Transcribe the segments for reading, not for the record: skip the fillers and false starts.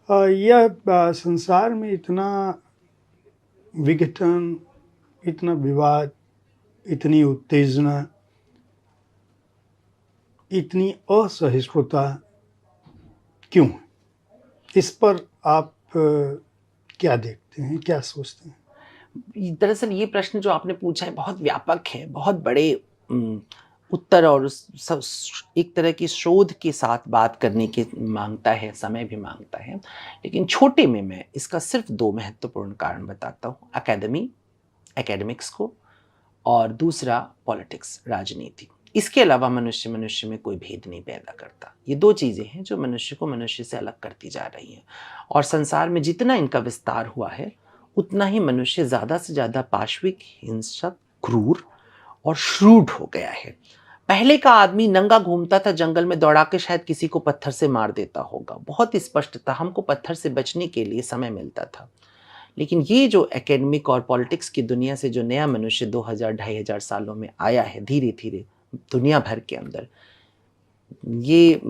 यह संसार में इतना विघटन, इतना विवाद, इतनी उत्तेजना, इतनी असहिष्णुता क्यों है? इस पर आप क्या देखते हैं, क्या सोचते हैं? दरअसल ये प्रश्न जो आपने पूछा है बहुत व्यापक है, बहुत बड़े उत्तर और एक तरह की शोध के साथ बात करने की मांगता है, समय भी मांगता है। लेकिन छोटे में मैं इसका सिर्फ 2 महत्वपूर्ण कारण बताता हूँ। एकेडमिक्स को, और दूसरा पॉलिटिक्स, राजनीति। इसके अलावा मनुष्य मनुष्य में कोई भेद नहीं पैदा करता। ये 2 चीज़ें हैं जो मनुष्य को मनुष्य से अलग करती जा रही हैं, और संसार में जितना इनका विस्तार हुआ है, उतना ही मनुष्य ज़्यादा से ज़्यादा पाशविक, हिंसक, क्रूर और श्रूड हो गया है। पहले का आदमी नंगा घूमता था जंगल में, दौड़ा के शायद किसी को पत्थर से मार देता होगा। बहुत स्पष्ट था, हमको पत्थर से बचने के लिए समय मिलता था। लेकिन ये जो एकेडमिक और पॉलिटिक्स की दुनिया से जो नया मनुष्य 2000 2500 सालों में आया है धीरे धीरे दुनिया भर के अंदर, ये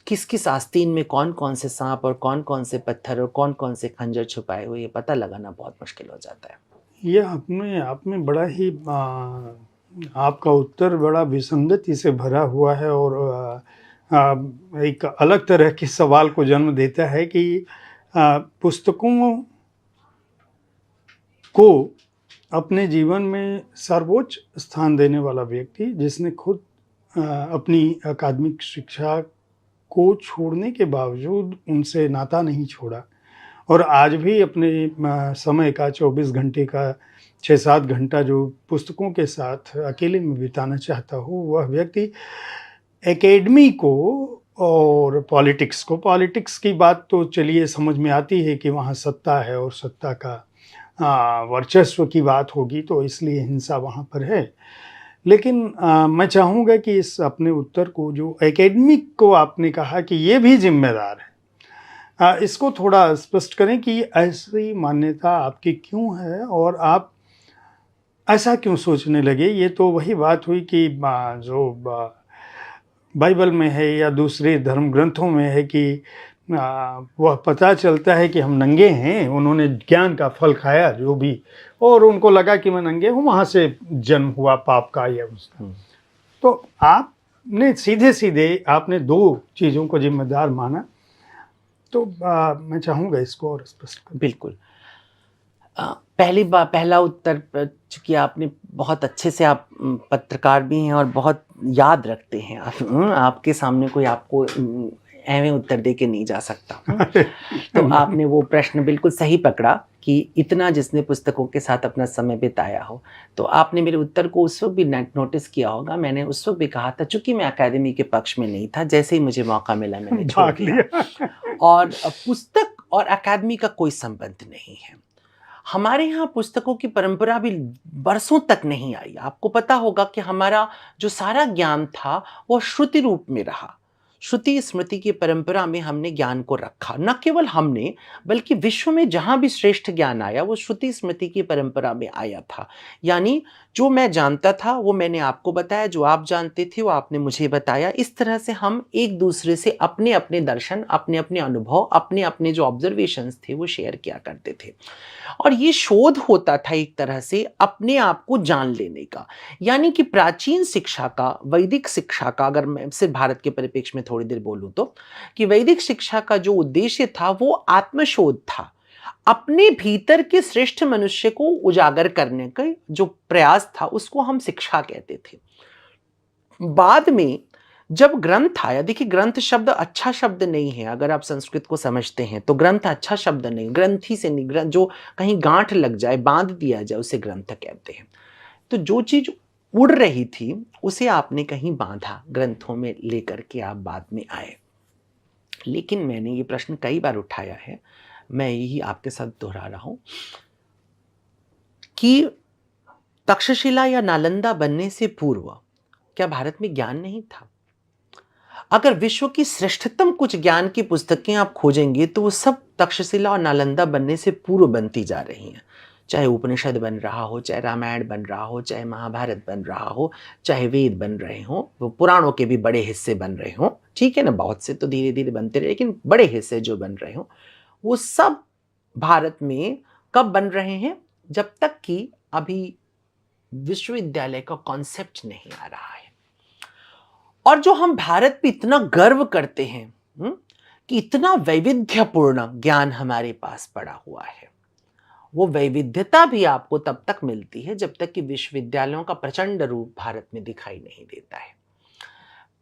किस किस आस्तीन में कौन कौन से सांप और कौन कौन से पत्थर और कौन कौन से खंजर छुपाए हुए, ये पता लगाना बहुत मुश्किल हो जाता है। यह अपने आप में बड़ा ही आपका उत्तर बड़ा विसंगति से भरा हुआ है, और एक अलग तरह के सवाल को जन्म देता है कि पुस्तकों को अपने जीवन में सर्वोच्च स्थान देने वाला व्यक्ति, जिसने खुद अपनी अकादमिक शिक्षा को छोड़ने के बावजूद उनसे नाता नहीं छोड़ा, और आज भी अपने समय का 24 घंटे का 6-7 घंटा जो पुस्तकों के साथ अकेले में बिताना चाहता हो, वह व्यक्ति एकेडमी को और पॉलिटिक्स की बात तो चलिए समझ में आती है कि वहाँ सत्ता है और सत्ता का वर्चस्व की बात होगी, तो इसलिए हिंसा वहाँ पर है। लेकिन मैं चाहूँगा कि इस अपने उत्तर को, जो एकेडमिक को आपने कहा कि ये भी जिम्मेदार है, इसको थोड़ा स्पष्ट करें कि ऐसी मान्यता आपकी क्यों है और आप ऐसा क्यों सोचने लगे? ये तो वही बात हुई कि जो बाइबल में है या दूसरे धर्म ग्रंथों में है कि वह पता चलता है कि हम नंगे हैं, उन्होंने ज्ञान का फल खाया जो भी, और उनको लगा कि मैं नंगे हूँ, वहाँ से जन्म हुआ पाप का या उसका। तो आपने सीधे आपने 2 चीज़ों को जिम्मेदार माना, तो मैं चाहूँगा इसको और स्पष्ट करें। बिल्कुल। पहला उत्तर, चूँकि आपने बहुत अच्छे से, आप पत्रकार भी हैं और बहुत याद रखते हैं आप, आपके सामने कोई आपको ऐवें उत्तर दे के नहीं जा सकता। तो आपने वो प्रश्न बिल्कुल सही पकड़ा कि इतना जिसने पुस्तकों के साथ अपना समय बिताया हो। तो आपने मेरे उत्तर को उस वक्त भी नोटिस किया होगा, मैंने उस वक्त भी कहा था, चूँकि मैं अकादमी के पक्ष में नहीं था, जैसे ही मुझे मौका मिला मैंने छोड़ दिया। और पुस्तक और अकादमी का कोई संबंध नहीं है। हमारे यहाँ पुस्तकों की परंपरा भी बरसों तक नहीं आई। आपको पता होगा कि हमारा जो सारा ज्ञान था वो श्रुति रूप में रहा। श्रुति स्मृति की परंपरा में हमने ज्ञान को रखा। न केवल हमने, बल्कि विश्व में जहाँ भी श्रेष्ठ ज्ञान आया वो श्रुति स्मृति की परंपरा में आया था। यानी जो मैं जानता था वो मैंने आपको बताया, जो आप जानते थे वो आपने मुझे बताया। इस तरह से हम एक दूसरे से अपने अपने दर्शन, अपने अपने अनुभव, अपने अपने जो ऑब्जर्वेशंस थे वो शेयर किया करते थे। और ये शोध होता था एक तरह से अपने आप को जान लेने का। यानी कि प्राचीन शिक्षा का, वैदिक शिक्षा का, अगर मैं सिर्फ भारत के परिप्रेक्ष्य में थोड़ी देर बोलूं तो, कि वैदिक शिक्षा का जो उद्देश्य था वो आत्मशोध था। अपने भीतर के श्रेष्ठ मनुष्य को उजागर करने का जो प्रयास था उसको हम शिक्षा कहते थे। बाद में जब ग्रंथ आया, देखिए ग्रंथ शब्द अच्छा शब्द नहीं है। अगर आप संस्कृत को समझते हैं तो ग्रंथ अच्छा शब्द नहीं, ग्रंथी से नहीं, जो कहीं गांठ लग जाए, बांध दिया जाए, उसे ग्रंथ कहते हैं। तो जो चीज उड़ रही थी उसे आपने कहीं बांधा, ग्रंथों में लेकर के आप बाद में आए। लेकिन मैंने ये प्रश्न कई बार उठाया है, मैं यही आपके साथ दोहरा रहा हूं कि तक्षशिला या नालंदा बनने से पूर्व क्या भारत में ज्ञान नहीं था? अगर विश्व की श्रेष्ठतम कुछ ज्ञान की पुस्तकें आप खोजेंगे तो वो सब तक्षशिला और नालंदा बनने से पूर्व बनती जा रही हैं। चाहे उपनिषद बन रहा हो, चाहे रामायण बन रहा हो, चाहे महाभारत बन रहा हो, चाहे वेद बन रहे हों, वो पुराणों के भी बड़े हिस्से बन रहे हों, ठीक है ना, बहुत से तो धीरे धीरे बनते रहे, लेकिन बड़े हिस्से जो बन रहे हों, वो सब भारत में कब बन रहे हैं? जब तक कि अभी विश्वविद्यालय का कॉन्सेप्ट नहीं आ रहा है। और जो हम भारत पे इतना गर्व करते हैं कि इतना वैविध्यपूर्ण ज्ञान हमारे पास पड़ा हुआ है, वो वैविध्यता भी आपको तब तक मिलती है जब तक कि विश्वविद्यालयों का प्रचंड रूप भारत में दिखाई नहीं देता है।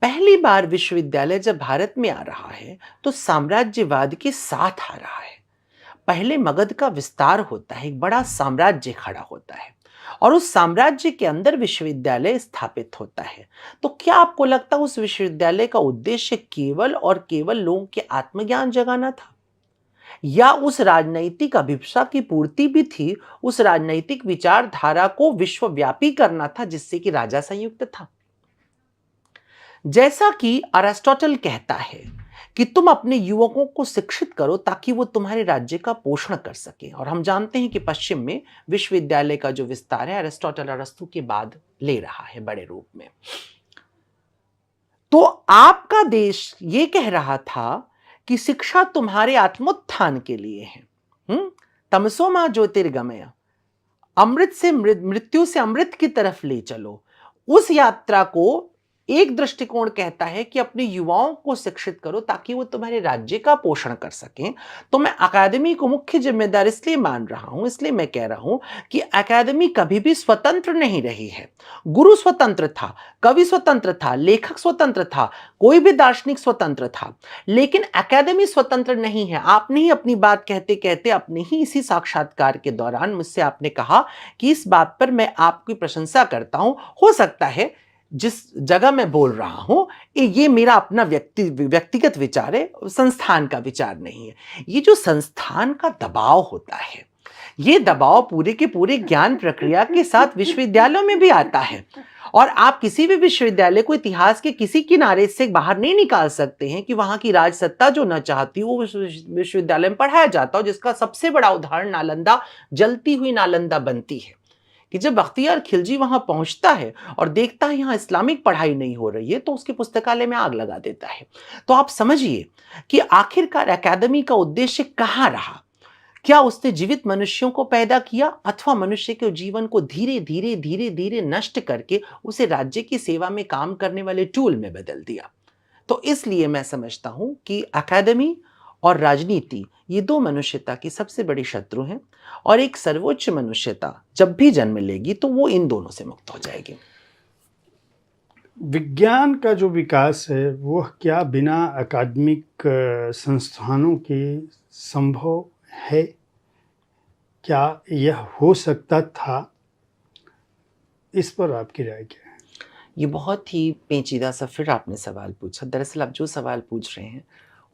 पहली बार विश्वविद्यालय जब भारत में आ रहा है तो साम्राज्यवाद के साथ आ रहा है। पहले मगध का विस्तार होता है, एक बड़ा साम्राज्य खड़ा होता है और उस साम्राज्य के अंदर विश्वविद्यालय स्थापित होता है। तो क्या आपको लगता है उस विश्वविद्यालय का उद्देश्य केवल और केवल लोगों के आत्मज्ञान जगाना था, या उस राजनैतिक अभिप्सा की पूर्ति भी थी, उस राजनैतिक विचारधारा को विश्वव्यापी करना था जिससे कि राजा संयुक्त था? जैसा कि अरिस्टोटल कहता है कि तुम अपने युवकों को शिक्षित करो ताकि वो तुम्हारे राज्य का पोषण कर सके, और हम जानते हैं कि पश्चिम में विश्वविद्यालय का जो विस्तार है अरिस्टोटल अरस्तु के बाद ले रहा है बड़े रूप में। तो आपका देश ये कह रहा था कि शिक्षा तुम्हारे आत्मोत्थान के लिए है। तमसो मा ज्योतिर्गमय, अमृत से मृत्यु से अमृत की तरफ ले चलो। उस यात्रा को एक दृष्टिकोण कहता है कि अपने युवाओं को शिक्षित करो ताकि वो तुम्हारे राज्य का पोषण कर सकें। तो मैं अकादमी को मुख्य जिम्मेदार इसलिए मान रहा हूं, इसलिए मैं कह रहा हूं कि अकादमी कभी भी स्वतंत्र नहीं रही है। गुरु स्वतंत्र था, कवि स्वतंत्र था, लेखक स्वतंत्र था, कोई भी दार्शनिक स्वतंत्र था, लेकिन अकादमी स्वतंत्र नहीं है। आपने ही अपनी बात कहते कहते अपने ही इसी साक्षात्कार के दौरान मुझसे आपने कहा कि इस बात पर मैं आपकी प्रशंसा करता हूं। हो सकता है जिस जगह मैं बोल रहा हूं ये मेरा अपना व्यक्तिगत विचार है, संस्थान का विचार नहीं है। ये जो संस्थान का दबाव होता है, ये दबाव पूरे के पूरे ज्ञान प्रक्रिया के साथ विश्वविद्यालयों में भी आता है। और आप किसी भी विश्वविद्यालय को इतिहास के किसी किनारे से बाहर नहीं निकाल सकते हैं कि वहां की राजसत्ता जो न चाहती वो विश्वविद्यालय में पढ़ाया जाता हो, जिसका सबसे बड़ा उदाहरण नालंदा, जलती हुई नालंदा बनती है कि जब बख्तियार खिलजी वहां पहुंचता है और देखता है यहां इस्लामिक पढ़ाई नहीं हो रही है तो उसके पुस्तकालय में आग लगा देता है। तो आप समझिए कि आखिरकार अकादमी का उद्देश्य कहां रहा? क्या उसने जीवित मनुष्यों को पैदा किया अथवा मनुष्य के जीवन को धीरे धीरे धीरे धीरे नष्ट करके उसे राज्य की सेवा में काम करने वाले टूल में बदल दिया? तो इसलिए मैं समझता हूं कि अकादमी और राजनीति ये दो मनुष्यता की सबसे बड़ी शत्रु हैं, और एक सर्वोच्च मनुष्यता जब भी जन्म लेगी तो वो इन दोनों से मुक्त हो जाएगी। विज्ञान का जो विकास है वो क्या बिना अकादमिक संस्थानों के संभव है? क्या यह हो सकता था? इस पर आपकी राय क्या है? ये बहुत ही पेचीदा सा फिर आपने सवाल पूछा। दरअसल आप जो सवाल पूछ रहे हैं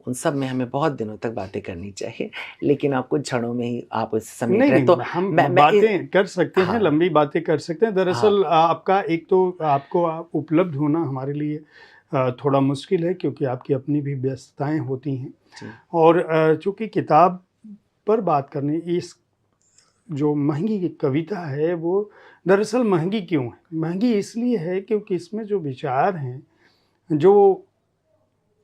उन सब में हमें बहुत दिनों तक बातें करनी चाहिए, लेकिन आप कुछ क्षणों में ही आप उस समेट रहे। तो हम बातें कर सकते हैं, लंबी बातें कर सकते हैं। दरअसल आपका एक तो आपको उपलब्ध होना हमारे लिए थोड़ा मुश्किल है क्योंकि आपकी अपनी भी व्यस्तताएं होती हैं, और चूंकि किताब पर बात करनी, इस जो महंगी कविता है वो दरअसल महंगी क्यों है? महंगी इसलिए है क्योंकि इसमें जो विचार हैं, जो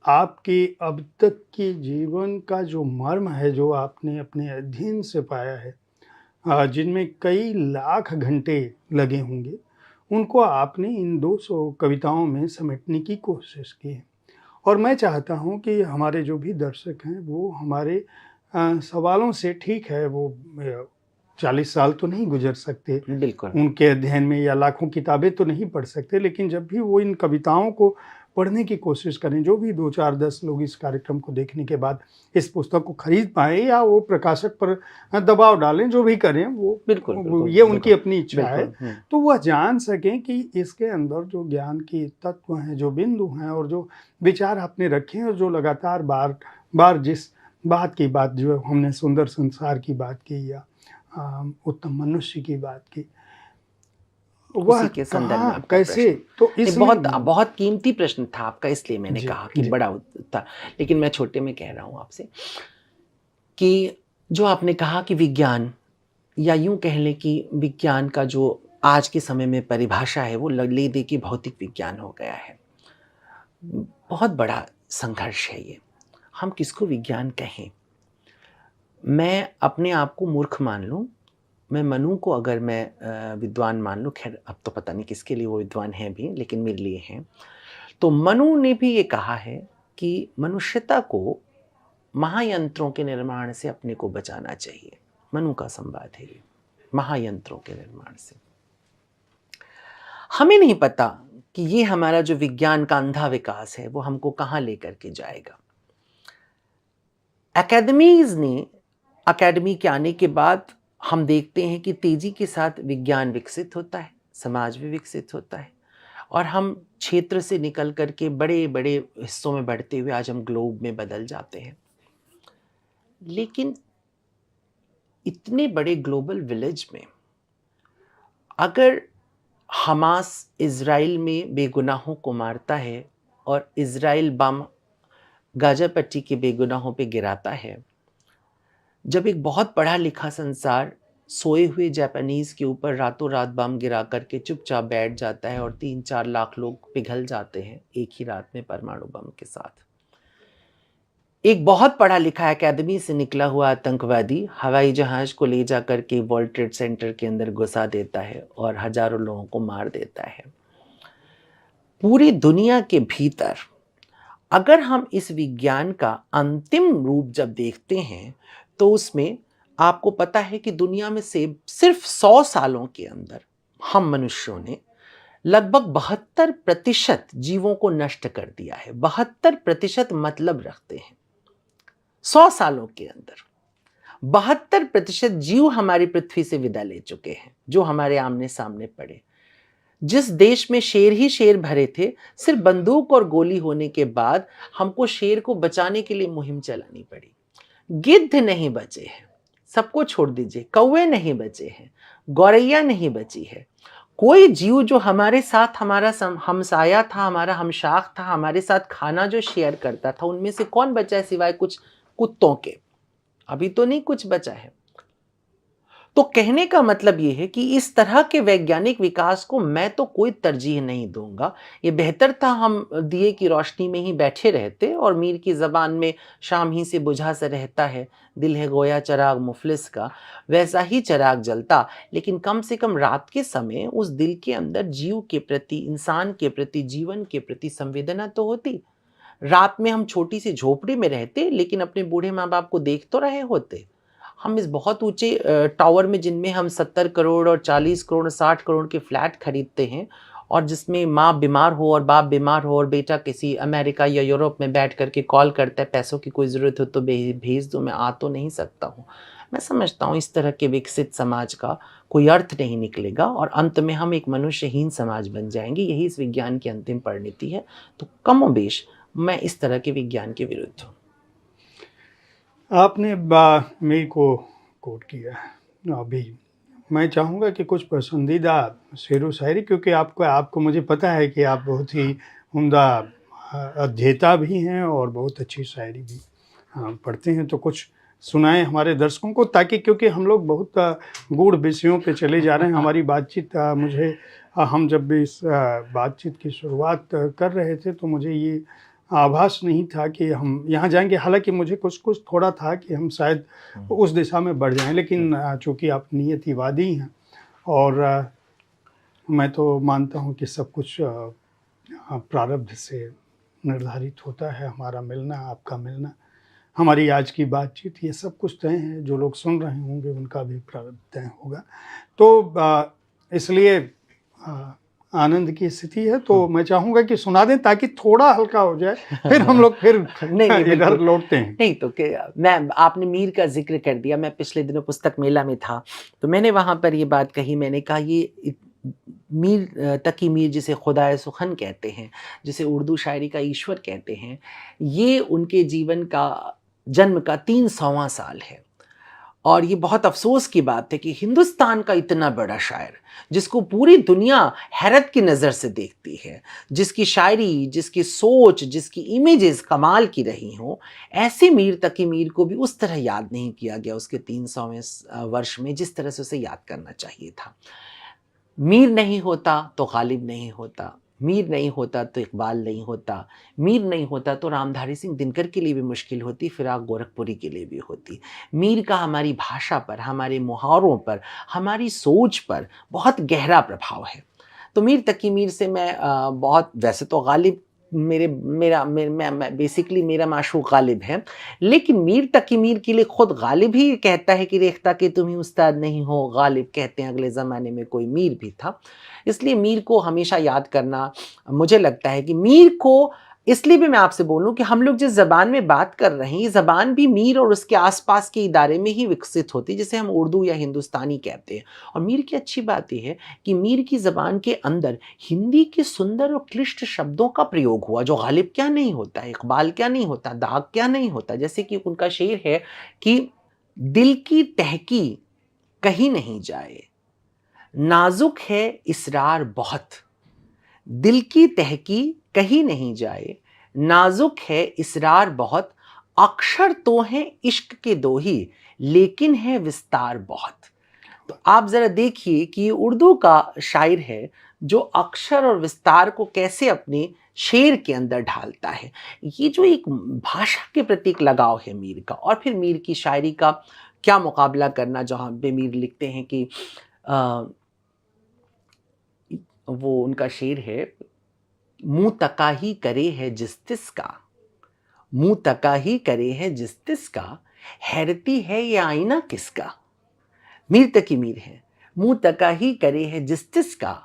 आपके अब तक के जीवन का जो मर्म है, जो आपने अपने अध्ययन से पाया है, जिनमें कई लाख घंटे लगे होंगे, उनको आपने इन 200 कविताओं में समेटने की कोशिश की है। और मैं चाहता हूं कि हमारे जो भी दर्शक हैं वो हमारे सवालों से, ठीक है वो 40 साल तो नहीं गुजर सकते बिल्कुल उनके अध्ययन में, या लाखों किताबें तो नहीं पढ़ सकते, लेकिन जब भी वो इन कविताओं को पढ़ने की कोशिश करें, जो भी 2, 4, 10 लोग इस कार्यक्रम को देखने के बाद इस पुस्तक को खरीद पाएं या वो प्रकाशक पर दबाव डालें, जो भी करें वो बिल्कुल ये उनकी अपनी इच्छा है, तो वह जान सकें कि इसके अंदर जो ज्ञान की तत्व हैं, जो बिंदु हैं और जो विचार आपने रखे हैं, और जो लगातार बार बार जिस बात की बात, जो हमने सुंदर संसार की बात की या उत्तम मनुष्य की बात की, वह के संदर्भ में कैसे, तो इस बहुत कीमती प्रश्न था आपका, इसलिए मैंने कहा कि बड़ा था, लेकिन मैं छोटे में कह रहा हूं आपसे कि जो आपने कहा कि विज्ञान या यूं कह लें कि विज्ञान का जो आज के समय में परिभाषा है वो ले दे के भौतिक विज्ञान हो गया है। बहुत बड़ा संघर्ष है ये। हम किसको विज्ञान कहें? मैं अपने आप को मूर्ख मान लूं, मैं मनु को अगर मैं विद्वान मान लूं, खैर अब तो पता नहीं किसके लिए वो विद्वान हैं भी, लेकिन मेरे लिए हैं। तो मनु ने भी ये कहा है कि मनुष्यता को महायंत्रों के निर्माण से अपने को बचाना चाहिए। मनु का संवाद है ये, महायंत्रों के निर्माण से। हमें नहीं पता कि ये हमारा जो विज्ञान का अंधा विकास है वो हमको कहाँ लेकर के जाएगा। एकेडमी के आने के बाद हम देखते हैं कि तेजी के साथ विज्ञान विकसित होता है, समाज भी विकसित होता है, और हम क्षेत्र से निकल करके बड़े बड़े हिस्सों में बढ़ते हुए आज हम ग्लोब में बदल जाते हैं। लेकिन इतने बड़े ग्लोबल विलेज में अगर हमास इज़राइल में बेगुनाहों को मारता है और इज़राइल बम गाजा पट्टी के बेगुनाहों पे गिराता है, जब एक बहुत पढ़ा लिखा संसार सोए हुए जापानीज के ऊपर रातों रात बम गिरा करके चुपचाप बैठ जाता है और 3-4 लाख लोग पिघल जाते हैं एक ही रात में परमाणु बम के साथ, एक बहुत पढ़ा लिखा एकेडमी से निकला हुआ आतंकवादी हवाई जहाज को ले जा करके वर्ल्ड ट्रेड सेंटर के अंदर घुसा देता है और हजारों लोगों को मार देता है। पूरी दुनिया के भीतर अगर हम इस विज्ञान का अंतिम रूप जब देखते हैं तो उसमें आपको पता है कि दुनिया में से सिर्फ 100 सालों के अंदर हम मनुष्यों ने लगभग 72% जीवों को नष्ट कर दिया है। 72% मतलब रखते हैं। 100 सालों के अंदर 72% जीव हमारी पृथ्वी से विदा ले चुके हैं, जो हमारे आमने सामने पड़े। जिस देश में शेर ही शेर भरे थे, सिर्फ बंदूक और गोली होने के बाद हमको शेर को बचाने के लिए मुहिम चलानी पड़ी। गिद्ध नहीं बचे हैं, सबको छोड़ दीजिए, कौवे नहीं बचे हैं, गौरैया नहीं बची है। कोई जीव जो हमारे साथ हमारा हमसाया था, हमारा हमशाख था, हमारे साथ खाना जो शेयर करता था, उनमें से कौन बचा है सिवाय कुछ कुत्तों के? अभी तो नहीं कुछ बचा है। तो कहने का मतलब यह है कि इस तरह के वैज्ञानिक विकास को मैं तो कोई तरजीह नहीं दूंगा। ये बेहतर था हम दिए की रोशनी में ही बैठे रहते, और मीर की ज़बान में शाम ही से बुझा सा रहता है, दिल है गोया चराग मुफलिस का, वैसा ही चराग जलता। लेकिन कम से कम रात के समय उस दिल के अंदर जीव के प्रति, इंसान के प्रति, जीवन के प्रति संवेदना तो होती। रात में हम छोटी सी झोपड़ी में रहते, लेकिन अपने बूढ़े माँ बाप को देख तो रहे होते। हम इस बहुत ऊंचे टावर में, जिनमें हम 70 करोड़ और 40 करोड़ 60 करोड़ के फ्लैट खरीदते हैं, और जिसमें माँ बीमार हो और बाप बीमार हो और बेटा किसी अमेरिका या यूरोप में बैठ करके कॉल करता है, पैसों की कोई ज़रूरत हो तो भेज दो, मैं आ तो नहीं सकता हूँ। मैं समझता हूँ इस तरह के विकसित समाज का कोई अर्थ नहीं निकलेगा, और अंत में हम एक मनुष्यहीन समाज बन जाएंगे। यही इस विज्ञान की अंतिम परिणति है। तो कमोबेश मैं इस तरह के विज्ञान के विरुद्ध हूँ। आपने मेरे को कोट किया। अभी मैं चाहूँगा कि कुछ पसंदीदा शेर व शायरी, क्योंकि आपको मुझे पता है कि आप बहुत ही उम्दा अध्येता भी हैं और बहुत अच्छी शायरी भी पढ़ते हैं, तो कुछ सुनाएं हमारे दर्शकों को, ताकि क्योंकि हम लोग बहुत गूढ़ विषयों पे चले जा रहे हैं। हमारी बातचीत हम जब भी इस बातचीत की शुरुआत कर रहे थे तो मुझे ये आभास नहीं था कि हम यहाँ जाएंगे। हालांकि मुझे कुछ थोड़ा था कि हम शायद उस दिशा में बढ़ जाएं, लेकिन चूँकि आप नियतिवादी हैं और मैं तो मानता हूँ कि सब कुछ प्रारब्ध से निर्धारित होता है। हमारा मिलना, आपका मिलना, हमारी आज की बातचीत, ये सब कुछ तय है। जो लोग सुन रहे होंगे उनका भी प्रारब्ध तय होगा। तो इसलिए आनंद की स्थिति है। तो मैं चाहूँगा कि सुना दें ताकि थोड़ा हल्का हो जाए, फिर हम लोग फिर इधर लौटते हैं। नहीं तो मैं, आपने मीर का जिक्र कर दिया। मैं पिछले दिनों पुस्तक मेला में था, तो मैंने वहाँ पर ये बात कही। मैंने कहा ये मीर तकी मीर, जिसे खुदाए सुखन कहते हैं, जिसे उर्दू शायरी का ईश्वर कहते हैं, ये उनके जीवन का, जन्म का 300वां साल है। और ये बहुत अफसोस की बात है कि हिंदुस्तान का इतना बड़ा शायर, जिसको पूरी दुनिया हैरत की नज़र से देखती है, जिसकी शायरी, जिसकी सोच, जिसकी इमेजेस कमाल की रही हों, ऐसे मीर तकी मीर को भी उस तरह याद नहीं किया गया उसके 300वें वर्ष में जिस तरह से उसे याद करना चाहिए था। मीर नहीं होता तो गालिब नहीं होता, मीर नहीं होता तो इकबाल नहीं होता, मीर नहीं होता तो रामधारी सिंह दिनकर के लिए भी मुश्किल होती, फिराक गोरखपुरी के लिए भी होती। मीर का हमारी भाषा पर, हमारे मुहावरों पर, हमारी सोच पर बहुत गहरा प्रभाव है। तो मीर तकी मीर से मैं बहुत, वैसे तो गालिब मेरे मेरा मेर, मैं बेसिकली मेरा माशूक गालिब है, लेकिन मीर तकी मीर के लिए खुद गालिब ही कहता है कि रेख्ता के तुम ही उस्ताद नहीं हो, गालिब कहते हैं अगले ज़माने में कोई मीर भी था। इसलिए मीर को हमेशा याद करना, मुझे लगता है कि मीर को, इसलिए भी मैं आपसे बोलूं कि हम लोग जिस ज़बान में बात कर रहे हैं, ये ज़बान भी मीर और उसके आसपास के इदारे में ही विकसित होती है, जिसे हम उर्दू या हिंदुस्तानी कहते हैं। और मीर की अच्छी बात यह है कि मीर की ज़बान के अंदर हिंदी के सुंदर और क्लिष्ट शब्दों का प्रयोग हुआ, जो गालिब क्या नहीं होता, इकबाल क्या नहीं होता, दाग क्या नहीं होता। जैसे कि उनका शेर है कि दिल की तहकी कहीं नहीं जाए, नाजुक है इसरार बहुत, दिल की तहकी कहीं नहीं जाए, नाजुक है इसरार बहुत, अक्षर तो हैं इश्क के दो ही, लेकिन है विस्तार बहुत। तो आप जरा देखिए कि ये उर्दू का शायर है जो अक्षर और विस्तार को कैसे अपने शेर के अंदर ढालता है। ये जो एक भाषा के प्रति एक लगाव है मीर का, और फिर मीर की शायरी का क्या मुकाबला करना, जहाँ पे मीर लिखते हैं कि वो उनका शेर है, मुंह तका ही करे है जिस तिस का, मुंह तका ही करे है जिस तिस का, हैरती है ये आईना किसका। मीर तकी मीर है, मुंह तका ही करे है जिस तिस का,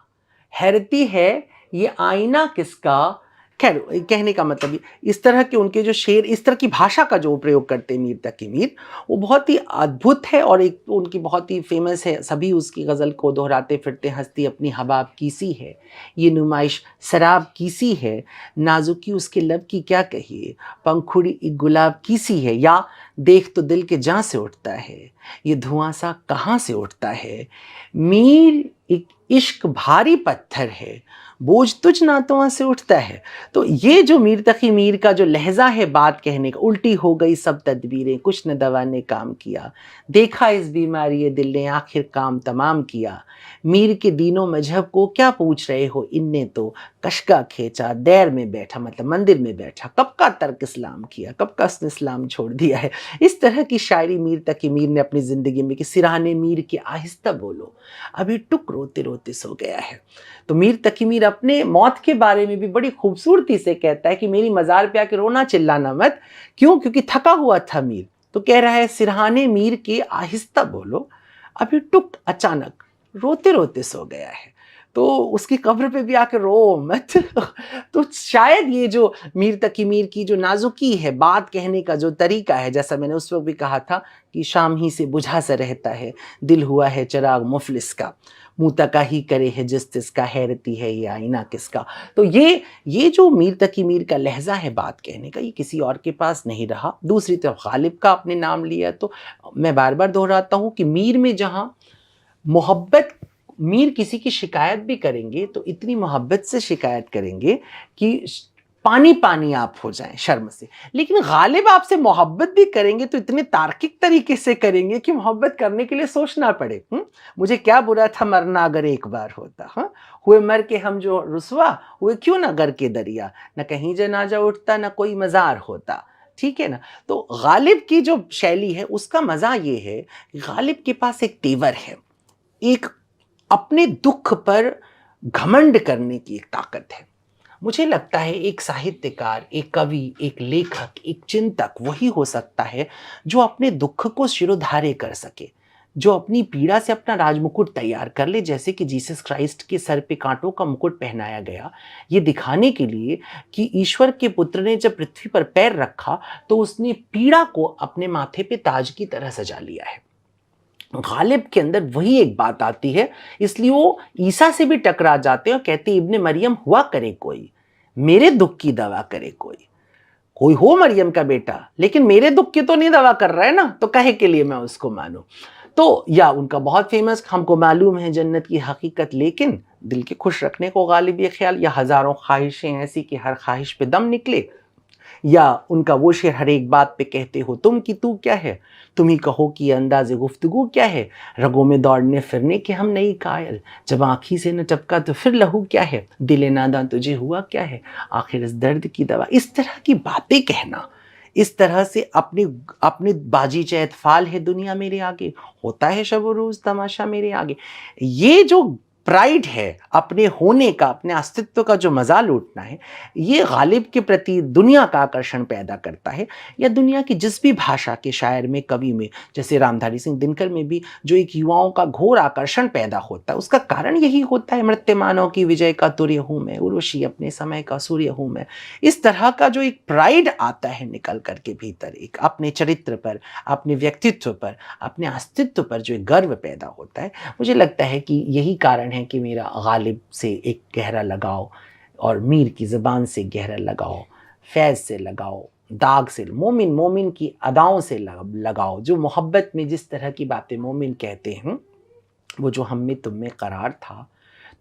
हैरती है ये आईना किसका। खैर, कहने का मतलब इस तरह के उनके जो शेर, इस तरह की भाषा का जो प्रयोग करते हैं मीर तकी मीर, वो बहुत ही अद्भुत है। और एक उनकी बहुत ही फेमस है, सभी उसकी गज़ल को दोहराते फिरते, हंसती अपनी हबाब कीसी है, ये नुमाइश शराब कीसी है, नाजुकी उसके लब की क्या कहिए, पंखुड़ी एक गुलाब कीसी है, या देख तो दिल के जां से उठता है, ये धुआं सा कहाँ से उठता है। मीर एक इश्क भारी पत्थर है, बोझ तुझ नातों से उठता है। तो ये जो मीर तकी मीर का जो लहजा है बात कहने का, उल्टी हो गई सब तदबीरें, कुछ न दवा ने काम किया, देखा इस बीमारी दिल ने आखिर काम तमाम किया, मीर के दीनों मजहब को क्या पूछ रहे हो, इनने तो कशका खींचा, दैर में बैठा, मतलब मंदिर में बैठा, कब का तर्क इस्लाम किया, कब का उसने इस्लाम छोड़ दिया है। इस तरह की शायरी मीर तकी मीर ने अपनी ज़िंदगी में कि सिरहाने मीर के आहिस्ता बोलो, अभी टुक रोते रोते सो गया है। तो मीर तकी मीर अपने मौत के बारे में भी बड़ी खूबसूरती से कहता है कि मेरी मज़ार पे आके रोना चिल्लाना मत। क्यों? क्योंकि थका हुआ था मीर। तो कह रहा है सिरहाने मीर के आहिस्ता बोलो, अभी टुक अचानक रोते रोते सो गया है। तो उसकी कब्र पे भी आके रो मत। तो शायद ये जो मीर तकी मीर की जो नाजुकी है, बात कहने का जो तरीका है, जैसा मैंने उस वक्त भी कहा था कि शाम ही से बुझा सा रहता है, दिल हुआ है चिराग मुफलिस का, मुँह तका ही करे है जिस तिसका, हैरती है ये आईना किसका। तो ये जो मीर तकी मीर का लहजा है बात कहने का, ये किसी और के पास नहीं रहा। दूसरी तरफ गालिब का आपने नाम लिया, तो मैं बार बार दोहराता हूँ कि मीर में जहाँ मोहब्बत, मीर किसी की शिकायत भी करेंगे तो इतनी मोहब्बत से शिकायत करेंगे कि पानी पानी आप हो जाएं शर्म से, लेकिन गालिब आपसे मोहब्बत भी करेंगे तो इतने तार्किक तरीके से करेंगे कि मोहब्बत करने के लिए सोचना पड़े। मुझे क्या बुरा था मरना अगर एक बार होता, हुए मर के हम जो रुसवा हुए, क्यों ना गर के दरिया, न कहीं जनाजा उठता न कोई मज़ार होता। ठीक है ना। तो गालिब की जो शैली है उसका मज़ा ये है कि गालिब के पास एक तेवर है, एक अपने दुख पर घमंड करने की एक ताकत है। मुझे लगता है एक साहित्यकार, एक कवि, एक लेखक, एक चिंतक वही हो सकता है जो अपने दुख को शिरोधार्य कर सके, जो अपनी पीड़ा से अपना राजमुकुट तैयार कर ले, जैसे कि जीसस क्राइस्ट के सर पे कांटों का मुकुट पहनाया गया, ये दिखाने के लिए कि ईश्वर के पुत्र ने जब पृथ्वी पर पैर रखा तो उसने पीड़ा को अपने माथे पे ताज की तरह सजा लिया है। गालिब के अंदर वही एक बात आती है, इसलिए वो ईसा से भी टकरा जाते हैं और कहते हैं इब्ने मरियम हुआ करे कोई, मेरे दुख की दवा करे कोई। कोई हो मरियम का बेटा, लेकिन मेरे दुख की तो नहीं दवा कर रहा है ना, तो कहे के लिए मैं उसको मानूं। तो या उनका बहुत फेमस, हमको मालूम है जन्नत की हकीकत लेकिन दिल के खुश रखने को गालिब ये ख्याल, या हजारों ख्वाहिशें ऐसी कि हर ख्वाहिश पे दम निकले, या उनका वो शेर हर एक बात पे कहते हो तुम कि तू क्या है, तुम ही कहो कि ये अंदाज़े गुफ्तगू क्या है, रगों में दौड़ने फिरने के हम नहीं कायल, जब आँखी से न टपका तो फिर लहू क्या है, दिले नादां तुझे हुआ क्या है, आखिर इस दर्द की दवा। इस तरह की बातें कहना, इस तरह से अपनी अपनी बाजी चैत फाल है दुनिया मेरे आगे, होता है शब रोज़ तमाशा मेरे आगे। ये जो प्राइड है अपने होने का, अपने अस्तित्व का जो मजा लूटना है, ये गालिब के प्रति दुनिया का आकर्षण पैदा करता है। या दुनिया की जिस भी भाषा के शायर में, कवि में, जैसे रामधारी सिंह दिनकर में भी जो एक युवाओं का घोर आकर्षण पैदा होता है, उसका कारण यही होता है, मृत्यमानों की विजय का तुर्य हूँ मैं, उर्वशी अपने समय का सूर्य हूँ मैं। इस तरह का जो एक प्राइड आता है निकल करके भीतर, एक अपने चरित्र पर, अपने व्यक्तित्व पर, अपने अस्तित्व पर जो एक गर्व पैदा होता है, मुझे लगता है कि यही कारण है कि मेरा गालिब से एक गहरा लगाव, और मीर की ज़बान से गहरा लगाव, फैज़ से लगाव, दाग से, मोमिन मोमिन की अदाओं से लगाव, जो मोहब्बत में जिस तरह की बातें मोमिन कहते हैं, वो जो हम में तुम में करार था,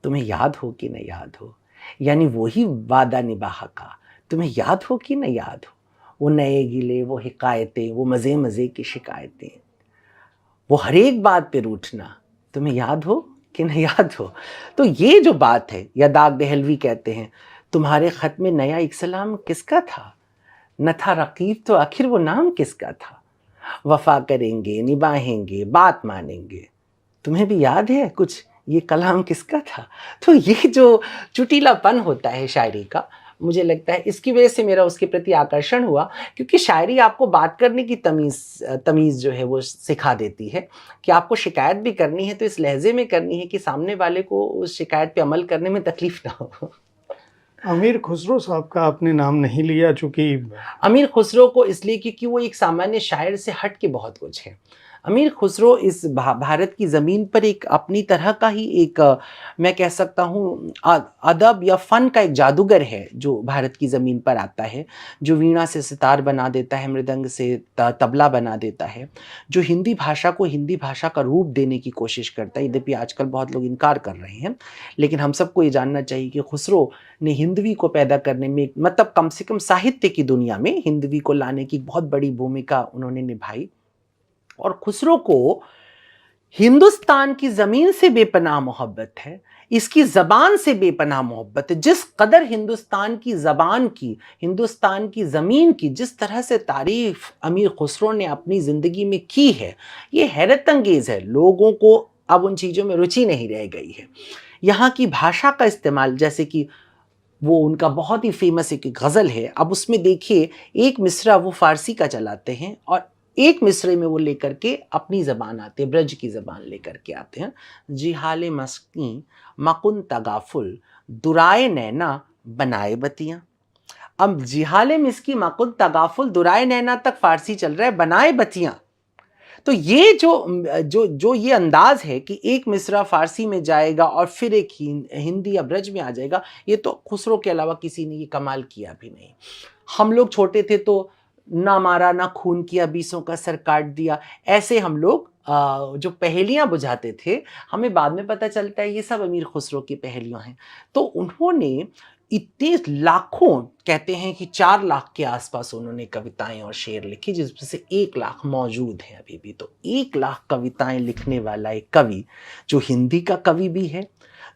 तुम्हें याद हो कि न याद हो, यानी वही वादा निभाहा का, तुम्हें याद हो कि न याद हो, वो नए गिले, वो हिकायतें, वो मज़े मज़े की शिकायतें, वो हर एक बात पे रूठना, तुम्हें याद हो कि न याद हो। तो ये जो बात है, या दाग दहलवी कहते हैं, तुम्हारे ख़त में नया एक सलाम किसका था, न था रकीब तो आखिर वो नाम किसका था, वफ़ा करेंगे, निभाएंगे, बात मानेंगे, तुम्हें भी याद है कुछ ये कलाम किसका था। तो ये जो चुटीलापन होता है शायरी का, मुझे लगता है इसकी वजह से मेरा उसके प्रति आकर्षण हुआ, क्योंकि शायरी आपको बात करने की तमीज़ जो है वो सिखा देती है कि आपको शिकायत भी करनी है तो इस लहजे में करनी है कि सामने वाले को उस शिकायत पे अमल करने में तकलीफ ना हो। अमीर खुसरो साहब का आपने नाम नहीं लिया, चूँकि अमीर खुसरो को इसलिए क्योंकि वो एक सामान्य शायर से हट के बहुत कुछ है। अमीर खुसरो इस भारत की ज़मीन पर एक अपनी तरह का ही एक मैं कह सकता हूँ अदब या फ़न का एक जादूगर है, जो भारत की ज़मीन पर आता है, जो वीणा से सितार बना देता है, मृदंग से तबला बना देता है, जो हिंदी भाषा को हिंदी भाषा का रूप देने की कोशिश करता है। यद्यपि आजकल बहुत लोग इनकार कर रहे हैं, लेकिन हम सबको ये जानना चाहिए कि खुसरो ने हिंदवी को पैदा करने में, मतलब कम से कम साहित्य की दुनिया में हिंदवी को लाने की बहुत बड़ी भूमिका उन्होंने निभाई। और खुसरो को हिंदुस्तान की ज़मीन से बेपनाह मोहब्बत है, इसकी ज़बान से बेपनाह मोहब्बत है। जिस कदर हिंदुस्तान की ज़बान की, हिंदुस्तान की ज़मीन की जिस तरह से तारीफ़ अमीर खुसरो ने अपनी ज़िंदगी में की है, ये हैरत अंगेज़ है। लोगों को अब उन चीज़ों में रुचि नहीं रह गई है। यहाँ की भाषा का इस्तेमाल, जैसे कि वो उनका बहुत ही फेमस एक गज़ल है, अब उसमें देखिए एक मिसरा वो फ़ारसी का चलाते हैं और एक मिसरे में वो लेकर के अपनी ज़बान आते हैं, ब्रज की ज़बान लेकर के आते हैं। जिहाले मस्की मकुन तगाफुल दुराए नैना बनाए बतियाँ। अब जिहाले मिस्की मकुन तगाफुल दुराए नैना तक फ़ारसी चल रहा है, बनाए बतियाँ। तो ये जो ये अंदाज़ है कि एक मिसरा फ़ारसी में जाएगा और फिर एक हिंदी या ब्रज में आ जाएगा, ये तो खुसरो के अलावा किसी ने ये कमाल किया भी नहीं। हम लोग छोटे थे तो ना मारा ना खून किया, बीसों का सर काट दिया, ऐसे हम लोग जो पहेलियाँ बुझाते थे, हमें बाद में पता चलता है ये सब अमीर खुसरो की पहेलियाँ हैं। तो उन्होंने इतने लाखों, कहते हैं कि 4 लाख के आसपास उन्होंने कविताएं और शेर लिखे, जिसमें से 1 लाख मौजूद हैं अभी भी। तो 1 लाख कविताएं लिखने वाला एक कवि, जो हिंदी का कवि भी है,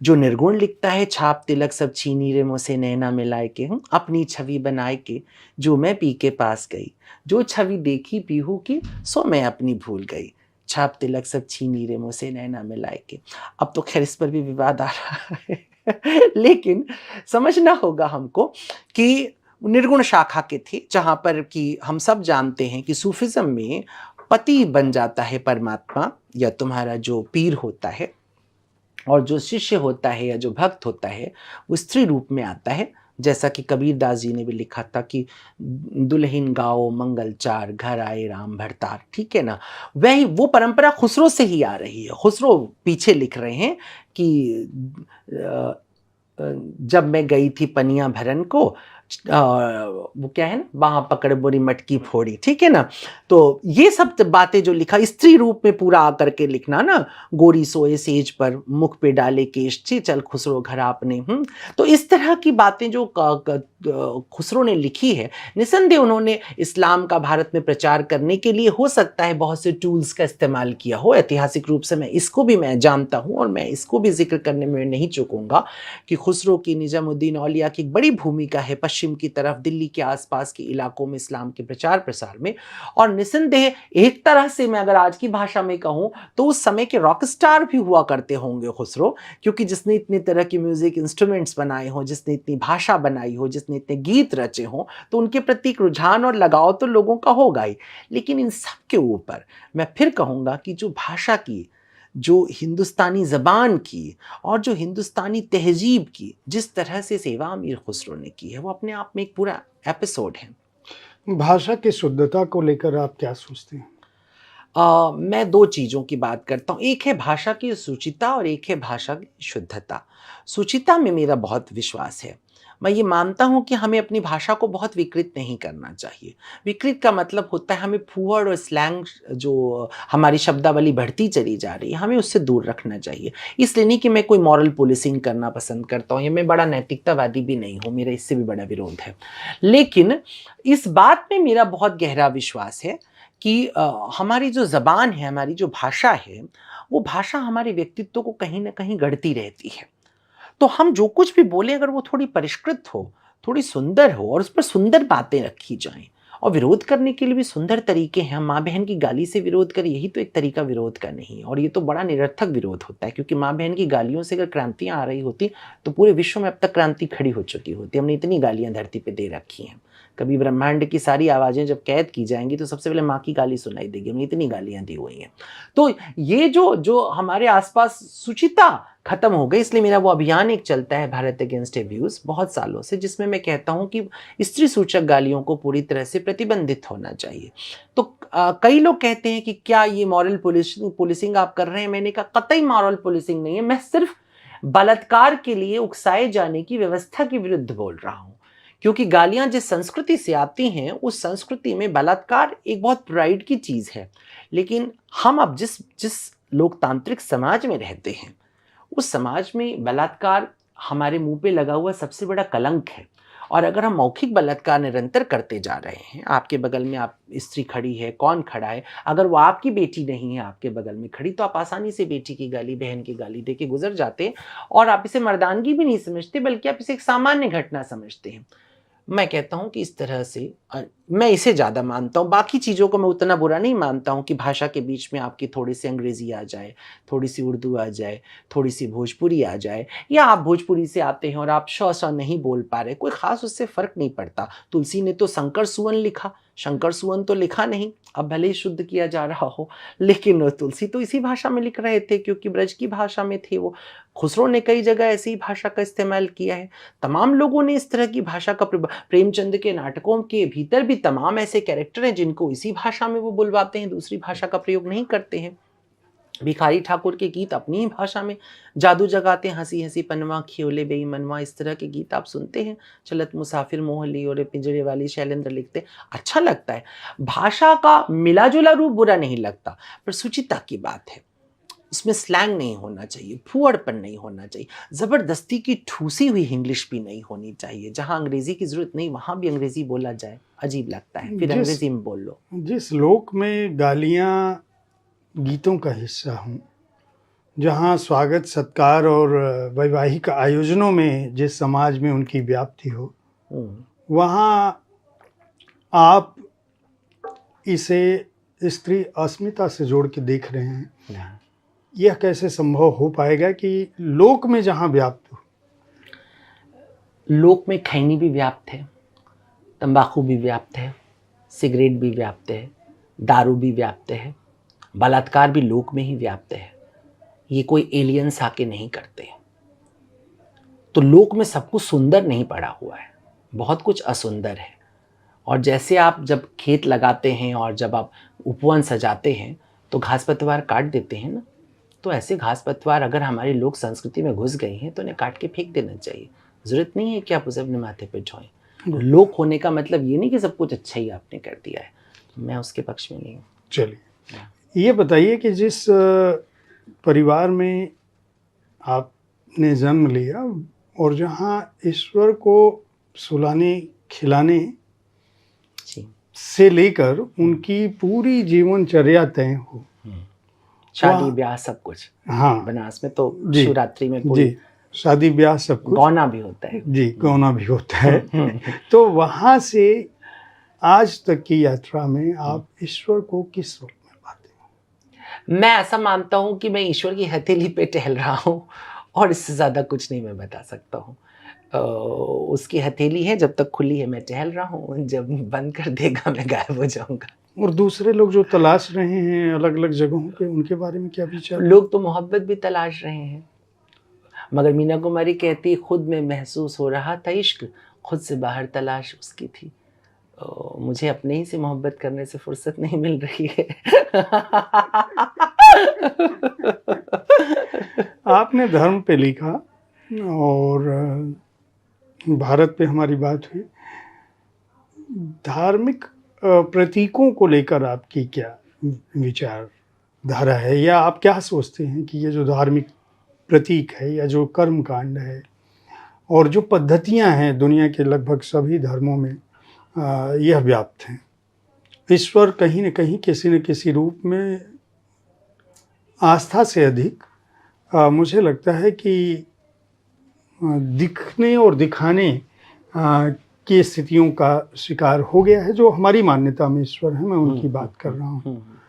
जो निर्गुण लिखता है, छाप तिलक सब छीनी रे मुझसे नैना मिलाए के, अपनी छवि बनाए के जो मैं पी के पास गई, जो छवि देखी पीहू की सो मैं अपनी भूल गई, छाप तिलक सब छीनी रे मुझसे नैना मिलाए के। अब तो खैर इस पर भी विवाद आ रहा है लेकिन समझना होगा हमको कि निर्गुण शाखा के थे, जहाँ पर कि हम सब जानते हैं कि सूफिज्म में पति बन जाता है परमात्मा, या तुम्हारा जो पीर होता है, और जो शिष्य होता है या जो भक्त होता है वो स्त्री रूप में आता है। जैसा कि कबीर दास जी ने भी लिखा था कि दुल्हन गाओ मंगल चार, घर आए राम भरतार, ठीक है ना। वही वो परंपरा खुसरो से ही आ रही है। खुसरो पीछे लिख रहे हैं कि जब मैं गई थी पनिया भरन को, वो क्या है ना, बाह पकड़ बोरी मटकी फोड़ी, ठीक है ना। तो ये सब बातें जो लिखा, स्त्री रूप में पूरा आकर के लिखना ना, गोरी सोए सेज पर मुख पे डाले केश ची चल खुसरो घर आपने। तो इस तरह की बातें जो खुसरो ने लिखी है, निसंदेह उन्होंने इस्लाम का भारत में प्रचार करने के लिए हो सकता है बहुत से टूल्स का इस्तेमाल किया हो। ऐतिहासिक रूप से इसको भी मैं जानता हूँ और मैं इसको भी जिक्र करने में नहीं चूकूंगा कि खुसरो की निजामुद्दीन औलिया की बड़ी भूमिका है पश्चिम की तरफ दिल्ली के आसपास के इलाकों में इस्लाम के प्रचार प्रसार में। और निसंदेह एक तरह से मैं अगर आज की भाषा में कहूँ तो उस समय के रॉक स्टार भी हुआ करते होंगे खुसरो, क्योंकि जिसने इतनी तरह की म्यूजिक इंस्ट्रूमेंट्स बनाए हों, जिसने इतनी भाषा बनाई हो, जिसने इतने गीत रचे हों, तो उनके प्रति एक रुझान और लगाव तो लोगों का होगा ही। लेकिन इन सब के ऊपर मैं फिर कहूँगा कि जो भाषा की, जो हिंदुस्तानी ज़बान की और जो हिंदुस्तानी तहजीब की जिस तरह से सेवा अमीर खुसरो ने की है, वो अपने आप में एक पूरा एपिसोड है। भाषा की शुद्धता को लेकर आप क्या सोचते हैं? मैं दो चीज़ों की बात करता हूँ, एक है भाषा की सुचिता और एक है भाषा की शुद्धता। सुचिता में मेरा बहुत विश्वास है। मैं ये मानता हूँ कि हमें अपनी भाषा को बहुत विकृत नहीं करना चाहिए। विकृत का मतलब होता है हमें फूहड़ और स्लैंग, जो हमारी शब्दावली बढ़ती चली जा रही है, हमें उससे दूर रखना चाहिए। इसलिए नहीं कि मैं कोई मॉरल पुलिसिंग करना पसंद करता हूँ या मैं बड़ा नैतिकतावादी भी नहीं हूँ, मेरा इससे भी बड़ा विरोध है। लेकिन इस बात में मेरा बहुत गहरा विश्वास है कि हमारी जो ज़बान है, हमारी जो भाषा है, वो भाषा हमारे व्यक्तित्व को कहीं ना कहीं गढ़ती रहती है। तो हम जो कुछ भी बोलें अगर वो थोड़ी परिष्कृत हो, थोड़ी सुंदर हो और उस पर सुंदर बातें रखी जाएं, और विरोध करने के लिए भी सुंदर तरीके हैं। हम माँ बहन की गाली से विरोध करें, यही तो एक तरीका विरोध का नहीं है, और ये तो बड़ा निरर्थक विरोध होता है, क्योंकि माँ बहन की गालियों से अगर क्रांतियाँ आ रही होती तो पूरे विश्व में अब तक क्रांति खड़ी हो चुकी होती। हमने इतनी गालियाँ धरती पर दे रखी हैं। कभी ब्रह्मांड की सारी आवाज़ें जब कैद की जाएंगी तो सबसे पहले माँ की गाली सुनाई देगी, हमने इतनी गालियाँ दी हुई हैं। तो ये जो हमारे आसपास सुचिता खत्म हो गई, इसलिए मेरा वो अभियान एक चलता है, भारत अगेंस्ट एब्यूज, बहुत सालों से, जिसमें मैं कहता हूँ कि स्त्री सूचक गालियों को पूरी तरह से प्रतिबंधित होना चाहिए। तो कई लोग कहते हैं कि क्या ये मॉरल पुलिसिंग आप कर रहे हैं? मैंने कहा कतई मॉरल पुलिसिंग नहीं है, मैं सिर्फ बलात्कार के लिए उकसाए जाने की व्यवस्था के विरुद्ध बोल रहा हूँ। क्योंकि गालियां जिस संस्कृति से आती हैं उस संस्कृति में बलात्कार एक बहुत प्राइड की चीज़ है। लेकिन हम अब जिस जिस लोकतांत्रिक समाज में रहते हैं, उस समाज में बलात्कार हमारे मुंह पे लगा हुआ सबसे बड़ा कलंक है। और अगर हम मौखिक बलात्कार निरंतर करते जा रहे हैं, आपके बगल में आप स्त्री खड़ी है, कौन खड़ा है, अगर वो आपकी बेटी नहीं है आपके बगल में खड़ी, तो आप आसानी से बेटी की गाली, बहन की गाली दे के गुजर जाते हैं, और आप इसे मर्दानगी भी नहीं समझते, बल्कि आप इसे एक सामान्य घटना समझते हैं। मैं कहता हूँ कि इस तरह से मैं इसे ज़्यादा मानता हूँ। बाकी चीज़ों को मैं उतना बुरा नहीं मानता हूँ कि भाषा के बीच में आपकी थोड़ी सी अंग्रेज़ी आ जाए, थोड़ी सी उर्दू आ जाए, थोड़ी सी भोजपुरी आ जाए, या आप भोजपुरी से आते हैं और आप श नहीं बोल पा रहे, कोई ख़ास उससे फ़र्क नहीं पड़ता। तुलसी ने तो शंकर सुवन लिखा, शंकर सुवन तो लिखा नहीं, अब भले ही शुद्ध किया जा रहा हो, लेकिन तुलसी तो इसी भाषा में लिख रहे थे क्योंकि ब्रज की भाषा में थे वो। खुसरो ने कई जगह ऐसी ही भाषा का इस्तेमाल किया है। तमाम लोगों ने इस तरह की भाषा का, प्रेमचंद के नाटकों के भीतर भी तमाम ऐसे कैरेक्टर हैं जिनको इसी भाषा में वो बुलवाते हैं, दूसरी भाषा का प्रयोग नहीं करते हैं। भिखारी ठाकुर के गीत अपनी ही भाषा में जादू जगाते हैं, हंसी हंसी पनवा खियोले बेईमनवा, इस तरह के गीत आप सुनते हैं। चलत मुसाफिर मोह ली और पिंजरे वाली शैलेंद्र लिखते, अच्छा लगता है। भाषा का मिला जुला रूप बुरा नहीं लगता, पर सुचिता की बात है, उसमें स्लैंग नहीं होना चाहिए, फूहड़पन नहीं होना चाहिए, ज़बरदस्ती की ठूसी हुई इंग्लिश भी नहीं होनी चाहिए। जहाँ अंग्रेज़ी की ज़रूरत नहीं वहाँ भी अंग्रेज़ी बोला जाए, अजीब लगता है, फिर अंग्रेज़ी में बोल लो। जिस लोक में गालियाँ गीतों का हिस्सा हों, जहाँ स्वागत सत्कार और वैवाहिक आयोजनों में जिस समाज में उनकी व्याप्ति हो, वहाँ आप इसे स्त्री अस्मिता से जोड़ के देख रहे हैं। यह कैसे संभव हो पाएगा कि लोक में जहाँ व्याप्त हो? लोक में खैनी भी व्याप्त है, तंबाकू भी व्याप्त है, सिगरेट भी व्याप्त है, दारू भी व्याप्त है, बलात्कार भी लोक में ही व्याप्त है। ये कोई एलियंस आके नहीं करते। तो लोक में सब कुछ सुंदर नहीं पड़ा हुआ है, बहुत कुछ असुंदर है। और जैसे आप जब खेत लगाते हैं और जब आप उपवन सजाते हैं तो घास पतवार काट देते हैं ना, तो ऐसे घास पतवार अगर हमारी लोक संस्कृति में घुस गई हैं तो उन्हें काट के फेंक देना चाहिए। ज़रूरत नहीं है कि आप उसे अपने माथे पर ढोएं। लोक होने का मतलब ये नहीं कि सब कुछ अच्छा ही आपने कर दिया है, मैं उसके पक्ष में नहीं हूँ। चलिए, ये बताइए कि जिस परिवार में आपने जन्म लिया और जहाँ ईश्वर को सुलाने खिलाने जी, से लेकर उनकी पूरी जीवनचर्या तय हो, शादी वाह। ब्याह सब कुछ, हाँ बनारस में तो जी, शिवरात्रि में पूरी जी, शादी ब्याह सब कुछ, गौना भी होता है। जी, गौना भी होता है। तो वहाँ से आज तक की यात्रा में आप ईश्वर को किस रूप में पाते हैं? मैं ऐसा मानता हूँ कि मैं ईश्वर की हथेली पे टहल रहा हूँ और इससे ज़्यादा कुछ नहीं मैं बता सकता हूँ। उसकी हथेली है, जब तक खुली है मैं टहल रहा हूँ, जब बंद कर देगा मैं गायब हो जाऊँगा। और दूसरे लोग जो तलाश रहे हैं अलग-अलग जगहों पे, उनके बारे में क्या विचार है? लोग तो मोहब्बत भी तलाश रहे हैं, मगर मीना कुमारी कहती है खुद में महसूस हो रहा था इश्क, खुद से बाहर तलाश उसकी थी। मुझे अपने ही से मोहब्बत करने से फुर्सत नहीं मिल रही है। आपने धर्म पे लिखा और भारत पे हमारी बात हुई। धार्मिक प्रतीकों को लेकर आपकी क्या विचारधारा है, या आप क्या सोचते हैं कि ये जो धार्मिक प्रतीक है या जो कर्म कांड है और जो पद्धतियां हैं दुनिया के लगभग सभी धर्मों में यह व्याप्त हैं, ईश्वर कहीं न कहीं किसी न किसी रूप में आस्था से अधिक मुझे लगता है कि दिखने और दिखाने की स्थितियों का शिकार हो गया है। जो हमारी मान्यता में ईश्वर है, मैं उनकी बात कर रहा हूँ।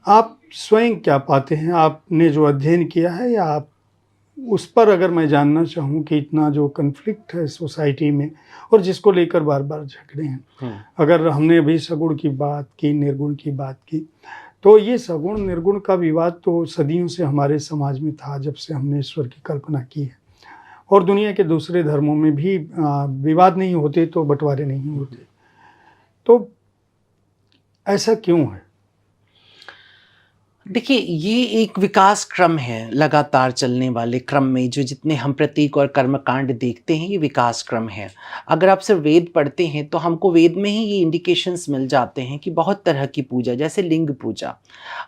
आप स्वयं क्या पाते हैं? आपने जो अध्ययन किया है, या आप उस पर अगर मैं जानना चाहूँ कि इतना जो कन्फ्लिक्ट है सोसाइटी में और जिसको लेकर बार बार झगड़े हैं, अगर हमने अभी सगुण की बात की, निर्गुण की बात की, तो ये सगुण निर्गुण का विवाद तो सदियों से हमारे समाज में था, जब से हमने ईश्वर की कल्पना की है। और दुनिया के दूसरे धर्मों में भी विवाद नहीं होते तो बंटवारे नहीं होते। तो ऐसा क्यों है? देखिए, ये एक विकास क्रम है, लगातार चलने वाले क्रम में जो जितने हम प्रतीक और कर्मकांड देखते हैं, ये विकास क्रम है। अगर आप सिर्फ वेद पढ़ते हैं तो हमको वेद में ही ये इंडिकेशंस मिल जाते हैं कि बहुत तरह की पूजा, जैसे लिंग पूजा,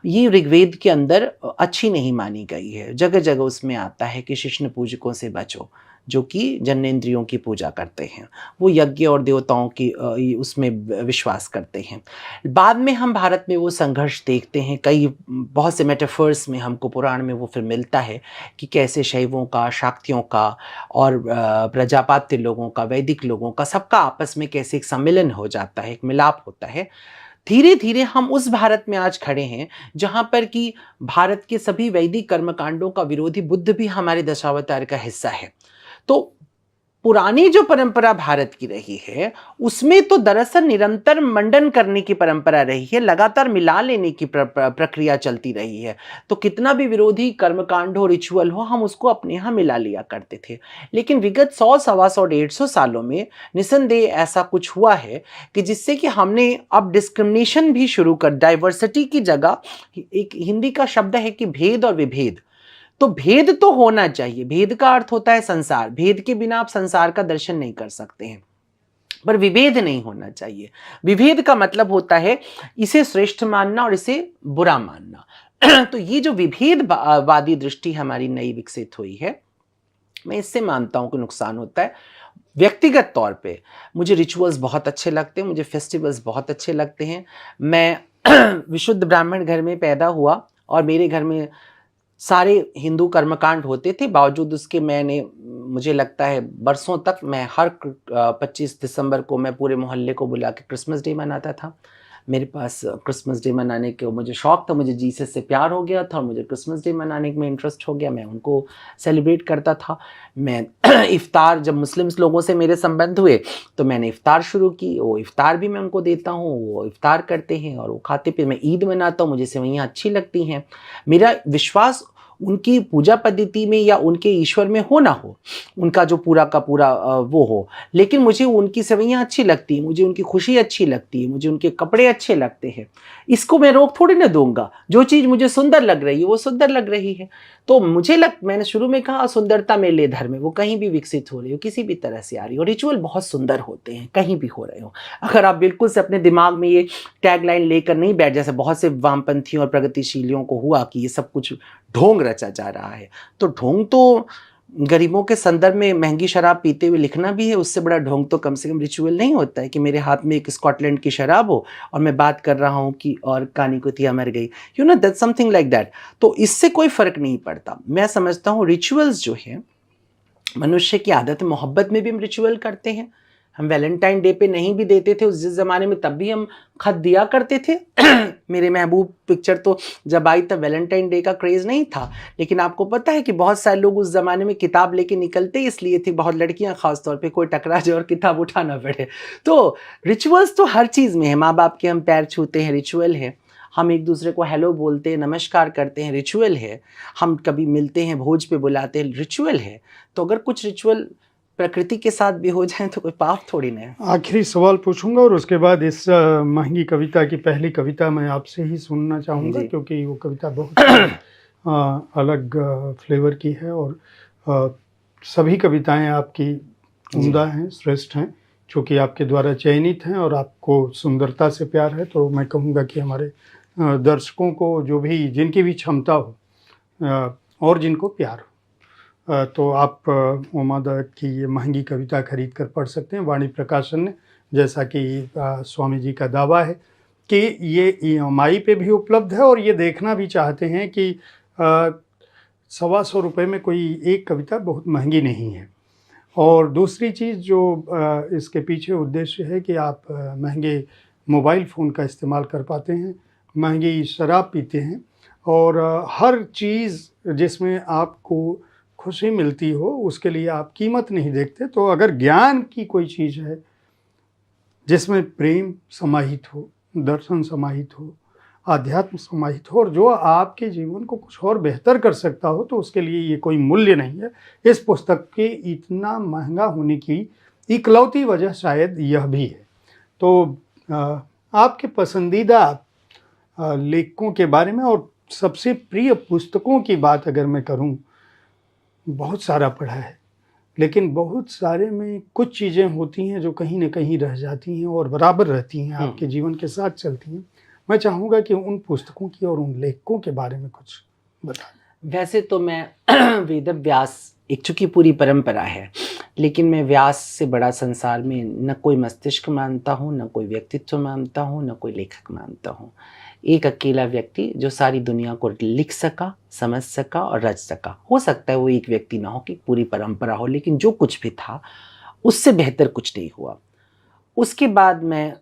ये ऋग्वेद के अंदर अच्छी नहीं मानी गई है। जगह जगह उसमें आता है कि शिष्ण पूजकों से बचो, जो कि जन्नेंद्रियों की पूजा करते हैं, वो यज्ञ और देवताओं की उसमें विश्वास करते हैं। बाद में हम भारत में वो संघर्ष देखते हैं, कई बहुत से मेटाफर्स में हमको पुराण में वो फिर मिलता है कि कैसे शैवों का, शाक्तियों का और प्रजापात्य लोगों का, वैदिक लोगों का, सबका आपस में कैसे एक सम्मिलन हो जाता है, एक मिलाप होता है। धीरे धीरे हम उस भारत में आज खड़े हैं जहां पर कि भारत के सभी वैदिक कर्मकांडों का विरोधी बुद्ध भी हमारे दशावतार का हिस्सा है। तो पुरानी जो परंपरा भारत की रही है, उसमें तो दरअसल निरंतर मंडन करने की परंपरा रही है, लगातार मिला लेने की प्रक्रिया चलती रही है। तो कितना भी विरोधी कर्मकांड हो, रिचुअल हो, हम उसको अपने यहाँ मिला लिया करते थे। लेकिन विगत 100, 125, 150 सालों में निसंदेह ऐसा कुछ हुआ है कि जिससे कि हमने अब डिस्क्रिमिनेशन भी शुरू कर, डाइवर्सिटी की जगह, एक हिंदी का शब्द है कि भेद और विभेद, तो भेद तो होना चाहिए। भेद का अर्थ होता है संसार, भेद के बिना आप संसार का दर्शन नहीं कर सकते हैं, पर विभेद नहीं होना चाहिए। विभेद का मतलब होता है इसे श्रेष्ठ मानना और इसे बुरा मानना। तो ये जो विभेदवादी दृष्टि हमारी नई विकसित हुई है, मैं इससे मानता हूं कि नुकसान होता है। व्यक्तिगत तौर पे मुझे रिचुअल्स बहुत अच्छे लगते हैं, मुझे फेस्टिवल्स बहुत अच्छे लगते हैं। मैं विशुद्ध ब्राह्मण घर में पैदा हुआ और मेरे घर में सारे हिंदू कर्मकांड होते थे, बावजूद उसके मुझे लगता है बरसों तक मैं हर 25 दिसंबर को मैं पूरे मोहल्ले को बुला के क्रिसमस डे मनाता था। मेरे पास क्रिसमस डे मनाने के मुझे शौक था, मुझे जीसस से प्यार हो गया था और मुझे क्रिसमस डे मनाने में इंटरेस्ट हो गया, मैं उनको सेलिब्रेट करता था। मैं इफ्तार, जब मुस्लिम्स लोगों से मेरे संबंध हुए तो मैंने इफ्तार शुरू की, वो इफ्तार भी मैं उनको देता हूँ, वो इफ्तार करते हैं और वो खाते पे। मैं ईद मनाता हूँ, मुझे सेवइयाँ अच्छी लगती हैं। मेरा विश्वास उनकी पूजा पद्धति में या उनके ईश्वर में हो ना हो, उनका जो पूरा का पूरा वो हो, लेकिन मुझे उनकी सेवैयाँ अच्छी लगती हैं, मुझे उनकी खुशी अच्छी लगती है, मुझे उनके कपड़े अच्छे लगते हैं, इसको मैं रोक थोड़ी ना दूंगा। जो चीज़ मुझे सुंदर लग रही है वो सुंदर लग रही है। तो मैंने शुरू में कहा सुंदरता में ले धर्म है, वो कहीं भी विकसित हो रही हो, किसी भी तरह से आ रही हो। रिचुअल बहुत सुंदर होते हैं कहीं भी हो रहे हो। अगर आप बिल्कुल से अपने दिमाग में ये टैगलाइन लेकर नहीं बैठ, जैसे बहुत से वामपंथियों और प्रगतिशीलियों को हुआ कि ये सब कुछ ढोंग रचा जा रहा है, तो ढोंग तो गरीबों के संदर्भ में महंगी शराब पीते हुए लिखना भी है, उससे बड़ा ढोंग तो कम से कम रिचुअल नहीं होता है कि मेरे हाथ में एक स्कॉटलैंड की शराब हो और मैं बात कर रहा हूँ कि और कानी कुतिया मर गई, you know that something like that. तो इससे कोई फर्क नहीं पड़ता। मैं समझता हूँ रिचुअल्स जो है मनुष्य की आदत है। मोहब्बत में भी हम रिचुअल करते हैं। हम वैलेंटाइन डे पे नहीं भी देते थे उस जिस ज़माने में, तब भी हम खत दिया करते थे। मेरे महबूब पिक्चर तो जब आई तब वैलेंटाइन डे का क्रेज़ नहीं था, लेकिन आपको पता है कि बहुत सारे लोग उस ज़माने में किताब लेके निकलते इसलिए थे, बहुत लड़कियां खास तौर पे, कोई टकरा जाए और किताब उठाना पड़े। तो रिचुअल्स तो हर चीज़ में है। माँ बाप के हम पैर छूते हैं, रिचुअल है। हम एक दूसरे को हेलो बोलते हैं, नमस्कार करते हैं, रिचुअल है। हम कभी मिलते हैं, भोज पे बुलाते हैं, रिचुअल है। तो अगर कुछ रिचुअल प्रकृति के साथ भी हो जाए तो कोई पाप थोड़ी ना है। आखिरी सवाल पूछूंगा और उसके बाद इस महंगी कविता की पहली कविता मैं आपसे ही सुनना चाहूँगा, क्योंकि वो कविता बहुत अलग फ्लेवर की है और सभी कविताएं आपकी उम्दा हैं, श्रेष्ठ हैं, चूँकि आपके द्वारा चयनित हैं और आपको सुंदरता से प्यार है। तो मैं कहूँगा कि हमारे दर्शकों को जो भी जिनकी भी क्षमता हो और जिनको प्यार हो, तो आप उमा दत्त की ये महंगी कविता खरीद कर पढ़ सकते हैं। वाणी प्रकाशन ने, जैसा कि स्वामी जी का दावा है कि ये EMI पे भी उपलब्ध है और ये देखना भी चाहते हैं कि 125 रुपये में कोई एक कविता बहुत महंगी नहीं है। और दूसरी चीज़ जो इसके पीछे उद्देश्य है कि आप महंगे मोबाइल फ़ोन का इस्तेमाल कर पाते हैं, महंगी शराब पीते हैं और हर चीज़ जिसमें आपको खुशी मिलती हो उसके लिए आप कीमत नहीं देखते। तो अगर ज्ञान की कोई चीज़ है जिसमें प्रेम समाहित हो, दर्शन समाहित हो, आध्यात्म समाहित हो और जो आपके जीवन को कुछ और बेहतर कर सकता हो, तो उसके लिए ये कोई मूल्य नहीं है। इस पुस्तक के इतना महंगा होने की इकलौती वजह शायद यह भी है। तो आपके पसंदीदा लेखकों के बारे में और सबसे प्रिय पुस्तकों की बात अगर मैं करूं, बहुत सारा पढ़ा है, लेकिन बहुत सारे में कुछ चीज़ें होती हैं जो कहीं न कहीं रह जाती हैं और बराबर रहती हैं, आपके जीवन के साथ चलती हैं। मैं चाहूँगा कि उन पुस्तकों की और उन लेखकों के बारे में कुछ बताएं। वैसे तो मैं वेद व्यास, एक चूँकि पूरी परंपरा है, लेकिन मैं व्यास से बड़ा संसार में न कोई मस्तिष्क मानता हूँ, न कोई व्यक्तित्व मानता हूँ, न कोई लेखक मानता हूँ। एक अकेला व्यक्ति जो सारी दुनिया को लिख सका, समझ सका और रच सका। हो सकता है वो एक व्यक्ति ना हो कि पूरी परंपरा हो, लेकिन जो कुछ भी था उससे बेहतर कुछ नहीं हुआ। उसके बाद मैं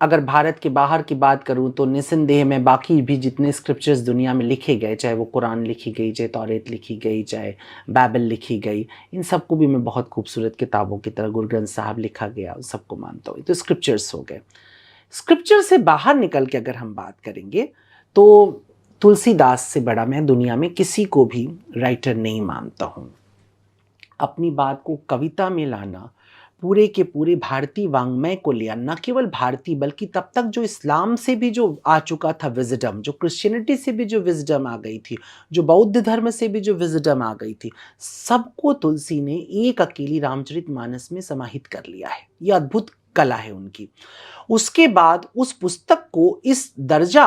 अगर भारत के बाहर की बात करूं तो निस्संदेह में बाकी भी जितने स्क्रिप्चर्स दुनिया में लिखे गए, चाहे वो कुरान लिखी गई, चाहे तौरेत लिखी गई, चाहे बाइबल लिखी गई, इन सबको भी मैं बहुत खूबसूरत किताबों की तरह गुरु ग्रंथ साहब लिखा गया, उस सबको मानता हूँ। तो स्क्रिप्चर्स हो गए। स्क्रिप्चर से बाहर निकल के अगर हम बात करेंगे तो तुलसीदास से बड़ा मैं दुनिया में किसी को भी राइटर नहीं मानता हूँ। अपनी बात को कविता में लाना, पूरे के पूरे भारतीय वांग्मय को लिया, न केवल भारतीय बल्कि तब तक जो इस्लाम से भी जो आ चुका था विजडम, जो क्रिश्चियनिटी से भी जो विजडम आ गई थी, जो बौद्ध धर्म से भी जो विजडम आ गई थी, सबको तुलसी ने एक अकेली रामचरितमानस में समाहित कर लिया है। यह अद्भुत कला है उनकी। उसके बाद उस पुस्तक को इस दर्जा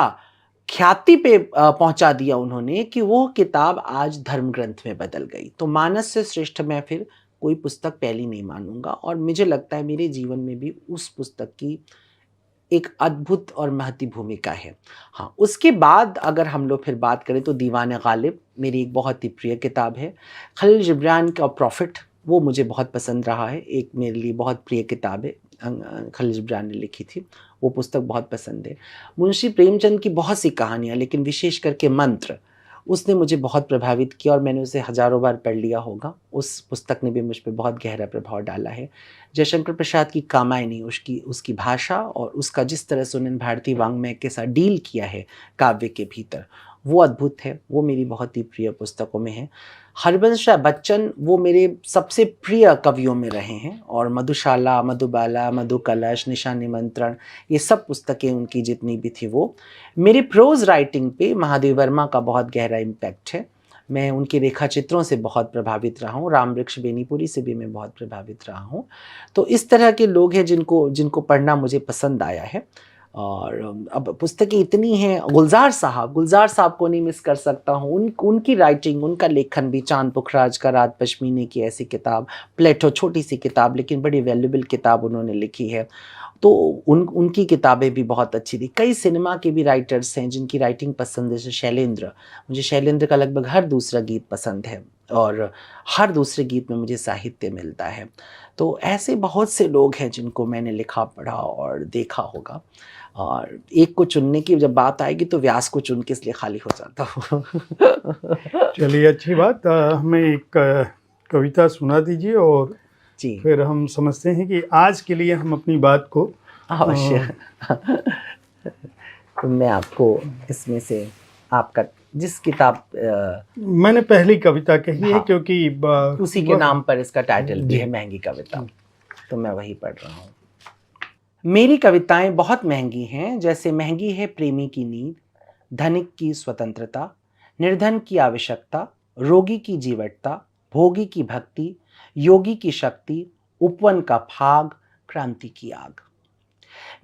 ख्याति पे पहुंचा दिया उन्होंने कि वो किताब आज धर्म ग्रंथ में बदल गई। तो मानस से श्रेष्ठ मैं फिर कोई पुस्तक पहली नहीं मानूंगा, और मुझे लगता है मेरे जीवन में भी उस पुस्तक की एक अद्भुत और महती भूमिका है। हाँ, उसके बाद अगर हम लोग फिर बात करें तो दीवान गालिब मेरी एक बहुत ही प्रिय किताब है। खलील जिब्रान का प्रॉफिट वो मुझे बहुत पसंद रहा है, एक मेरे लिए बहुत प्रिय किताब है, खलील जिब्रान ने लिखी थी, वो पुस्तक बहुत पसंद है। मुंशी प्रेमचंद की बहुत सी कहानियाँ, लेकिन विशेष करके मंत्र, उसने मुझे बहुत प्रभावित किया और मैंने उसे हज़ारों बार पढ़ लिया होगा। उस पुस्तक ने भी मुझ पर बहुत गहरा प्रभाव डाला है। जयशंकर प्रसाद की कामायनी, उसकी भाषा और उसका जिस तरह से उन्होंने भारतीय वांग्मय के साथ डील किया है काव्य के भीतर, वो अद्भुत है, वो मेरी बहुत ही प्रिय पुस्तकों में है। हरिवंश राय बच्चन वो मेरे सबसे प्रिय कवियों में रहे हैं, और मधुशाला, मधुबाला, मधुकलश, निशा निमंत्रण, ये सब पुस्तकें उनकी जितनी भी थी वो। मेरी प्रोज राइटिंग पे महादेव वर्मा का बहुत गहरा इम्पैक्ट है। मैं उनके रेखा चित्रों से बहुत प्रभावित रहा हूँ, राम वृक्ष बेनीपुरी से भी मैं बहुत प्रभावित रहा हूँ। तो इस तरह के लोग हैं जिनको पढ़ना मुझे पसंद आया है। और अब पुस्तकें इतनी हैं, गुलजार साहब को नहीं मिस कर सकता हूँ। उनकी राइटिंग, उनका लेखन भी, चांद पुखराज का रात पश्मीने की ऐसी किताब, प्लेटो छोटी सी किताब लेकिन बड़ी वैल्यूबल किताब उन्होंने लिखी है, तो उनकी किताबें भी बहुत अच्छी थी। कई सिनेमा के भी राइटर्स हैं जिनकी राइटिंग पसंद है, जैसे शैलेंद्र, मुझे शैलेंद्र का लगभग हर दूसरा गीत पसंद है, और हर दूसरे गीत में मुझे साहित्य मिलता है। तो ऐसे बहुत से लोग हैं जिनको मैंने लिखा, पढ़ा और देखा होगा। और एक को चुनने की जब बात आएगी तो व्यास को चुन के इसलिए खाली हो जाता हूँ। चलिए, अच्छी बात। हमें एक कविता सुना दीजिए और जी, फिर हम समझते हैं कि आज के लिए हम अपनी बात को अवश्य। तो मैं आपको इसमें से आपका जिस किताब मैंने पहली कविता कही है, हाँ, क्योंकि उसी के नाम पर इसका टाइटल भी जी। है, महंगी कविता, तो मैं वही पढ़ रहा हूँ। मेरी कविताएं बहुत महंगी हैं, जैसे महंगी है प्रेमी की नींद, धनिक की स्वतंत्रता, निर्धन की आवश्यकता, रोगी की जीवटता, भोगी की भक्ति, योगी की शक्ति, उपवन का फाग, क्रांति की आग।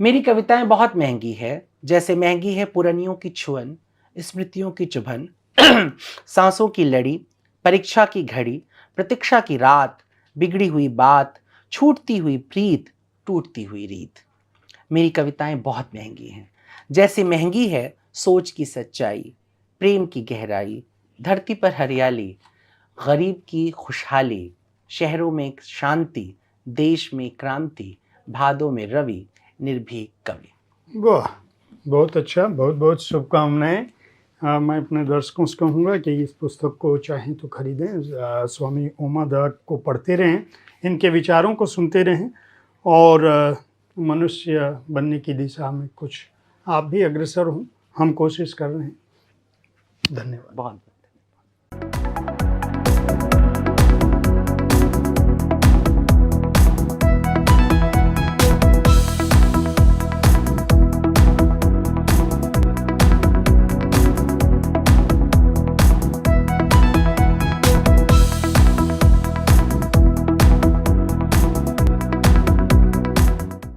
मेरी कविताएं बहुत महंगी है, जैसे महंगी है पुरानियों की छुअन, स्मृतियों की चुभन, सांसों की लड़ी, परीक्षा की घड़ी, प्रतीक्षा की रात, बिगड़ी हुई बात, छूटती हुई प्रीत, टूटती हुई रीत। मेरी कविताएं बहुत महंगी हैं, जैसे महंगी है सोच की सच्चाई, प्रेम की गहराई, धरती पर हरियाली, गरीब की खुशहाली, शहरों में शांति, देश में क्रांति, भादों में रवि, निर्भीक कवि। वाह, बहुत अच्छा, बहुत बहुत शुभकामनाएं। मैं अपने दर्शकों से कहूँगा कि इस पुस्तक को चाहें तो खरीदें, स्वामी उमादत्त को पढ़ते रहें, इनके विचारों को सुनते रहें, और मनुष्य बनने की दिशा में कुछ आप भी अग्रसर हों। हम कोशिश कर रहे हैं। धन्यवाद। बहुत